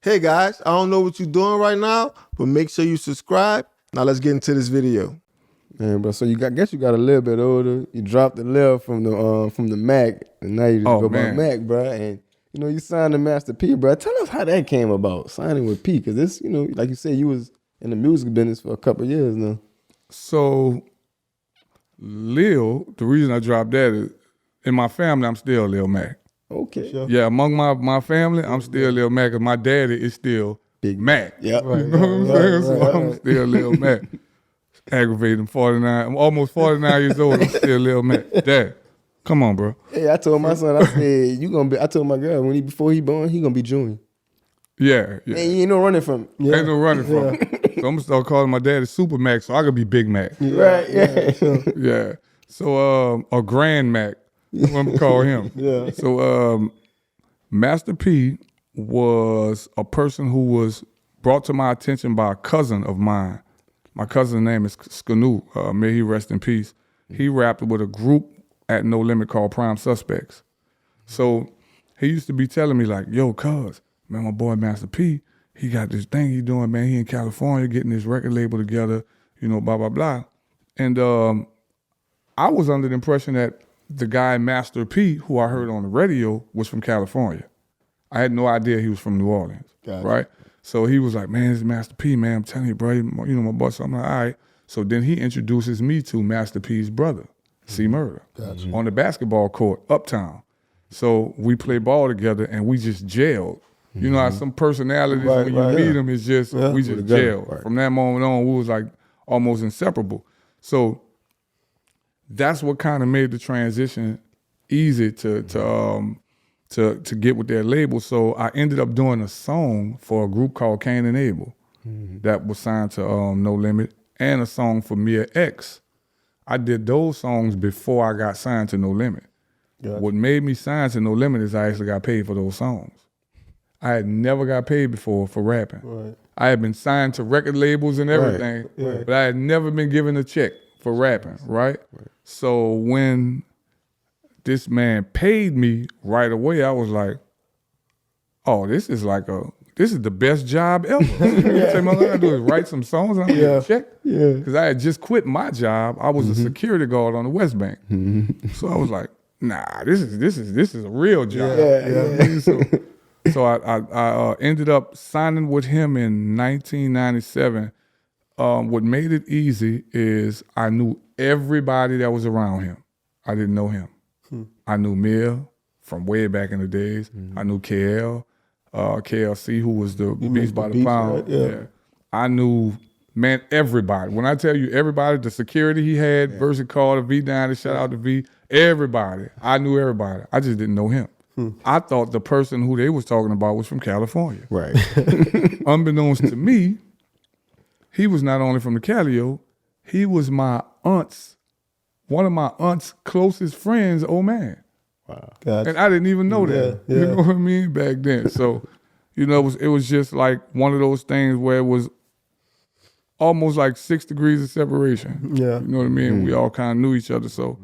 Hey guys, I don't know what you're doing right now, but make sure you subscribe. Now let's get into this video. Man, bro, so guess you got a little bit older. You dropped the left from the Mac, and now you just go by Mac, bro. And you signed to Master P, bro. Tell us how that came about, signing with P, because this, like you said, you was in the music business for a couple of years now. So, Lil, the reason I dropped that is, in my family, I'm still Lil Mac. Okay. Sure. Yeah, among my family, I'm still Lil Mac, and my daddy is still Big Mac. Yep. Right, you know what I'm saying? So I'm still Lil Mac. Aggravating 49. I'm almost 49 years old. I'm still Lil Mac. Dad, come on, bro. Hey, I told my son, I said, I told my girl, before he born, he gonna be Junior. Yeah. And you ain't no running from it. Ain't no running from it. So I'm gonna start calling my daddy Super Mac so I could be Big Mac. Right, yeah. Yeah. So or Grand Mac. That's what I'm gonna call him. Yeah. So Master P was a person who was brought to my attention by a cousin of mine. My cousin's name is Skanu. May he rest in peace. He rapped with a group at No Limit called Prime Suspects. So he used to be telling me like, yo, cuz, man, my boy Master P, he got this thing he doing, man. He in California getting his record label together, blah, blah, blah. And I was under the impression that the guy Master P, who I heard on the radio, was from California. I had no idea he was from New Orleans, right? So he was like, man, this is Master P, man. I'm telling you, bro, my boy. So I'm like, all right. So then he introduces me to Master P's brother, C Murder, on the basketball court, uptown. So we play ball together and we just gelled. You know how some personalities, when you meet them, it's just, we just gelled. Right. From that moment on, we was like almost inseparable. So that's what kind of made the transition easy to get with their label. So I ended up doing a song for a group called Cain and Abel that was signed to No Limit, and a song for Mia X. I did those songs before I got signed to No Limit. Gotcha. What made me sign to No Limit is I actually got paid for those songs. I had never got paid before for rapping. Right. I had been signed to record labels and everything, but I had never been given a check for rapping, right? So when this man paid me right away, I was like, oh, this is the best job ever. So all I gotta do is write some songs and I'm gonna get a check. Yeah. Because I had just quit my job. I was a security guard on the West Bank. So I was like, nah, this is a real job. So I ended up signing with him in 1997. What made it easy is I knew everybody that was around him. I didn't know him. I knew Mia from way back in the days. I knew KL, KLC, who was the Beast by the Pound. Right? Yeah. I knew, man, everybody. When I tell you everybody, the security he had, Versus Call, the V-Down, shout out to V, everybody. I knew everybody. I just didn't know him. I thought the person who they was talking about was from California. Right. Unbeknownst to me, he was not only from the Calio, he was one of my aunt's closest friends, old man. Wow. Gotcha. And I didn't even know that. Yeah. You know what I mean? Back then. So, it was just like one of those things where it was almost like 6 degrees of separation. Yeah. You know what I mean? We all kind of knew each other. So,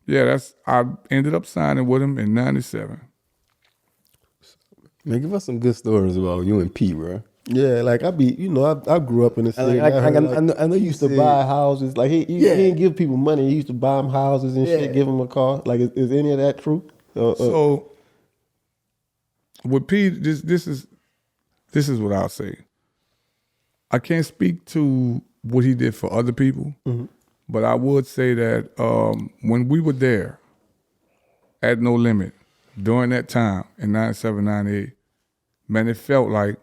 yeah, I ended up signing with him in 97. Man, give us some good stories about you and P, bro. Yeah, like I grew up in the city. I know you used to buy houses. Like he didn't give people money. He used to buy them houses and shit, give them a car. Like, is any of that true? So with P, this is what I'll say. I can't speak to what he did for other people, but I would say that when we were there at No Limit during that time in 97, 98, man, it felt like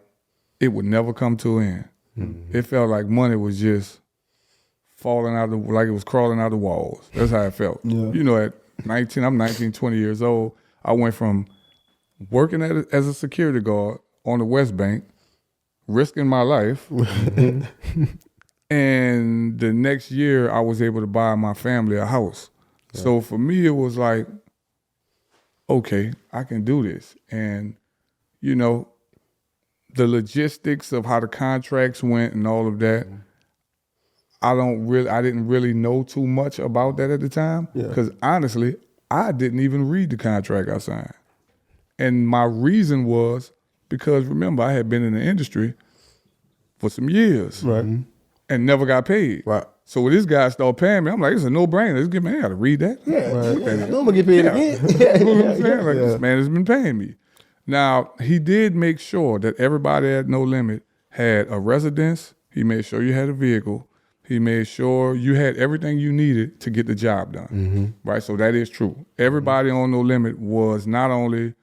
it would never come to an end. It felt like money was just falling out like it was crawling out the walls. That's how it felt. Yeah. At 19, I'm 19, 20 years old. I went from working as a security guard on the West Bank, risking my life, and the next year I was able to buy my family a house. Yeah. So for me, it was like, okay, I can do this. And, the logistics of how the contracts went and all of that, I didn't really know too much about that at the time. Because honestly, I didn't even read the contract I signed. And my reason was because remember, I had been in the industry for some years. Right. And never got paid. Right. So when this guy started paying me, I'm like, it's a no-brainer. Let's get, man, I got to read that. Yeah, Right. I'm gonna get paid again. You know what I'm saying? Like, this man has been paying me. Now, he did make sure that everybody at No Limit had a residence. He made sure you had a vehicle. He made sure you had everything you needed to get the job done. Right? So that is true. Everybody on No Limit was not only,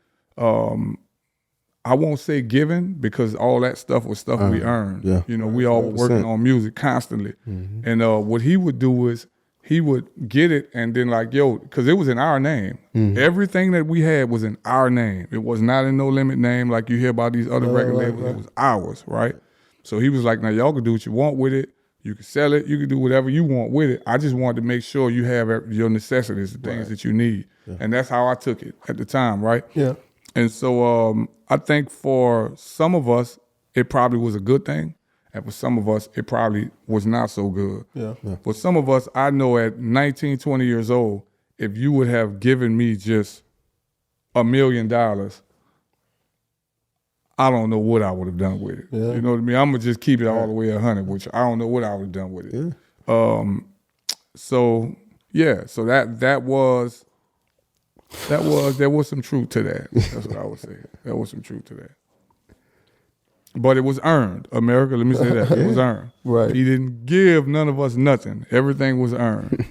I won't say given, because all that stuff was stuff we earned. Yeah. You know, we all were working on music constantly. And what he would do is he would get it and then like, yo, because it was in our name. Everything that we had was in our name. It was not in No Limit name like you hear about these other record labels. It was ours, right? So he was like, now y'all can do what you want with it. You can sell it. You can do whatever you want with it. I just wanted to make sure you have your necessities, the things that you need. And that's how I took it at the time, right? Yeah. And so I think for some of us, it probably was a good thing. And for some of us, it probably was not so good. Yeah. For some of us, I know at 19, 20 years old, if you would have given me just $1 million, I don't know what I would have done with it. Yeah. You know what I mean? I'm going to just keep it all the way 100, which I don't know what I would have done with it. Yeah. So there was some truth to that. That's what I would say. There was some truth to that. But it was earned. America, let me say that. It was earned. Right. He didn't give none of us nothing. Everything was earned.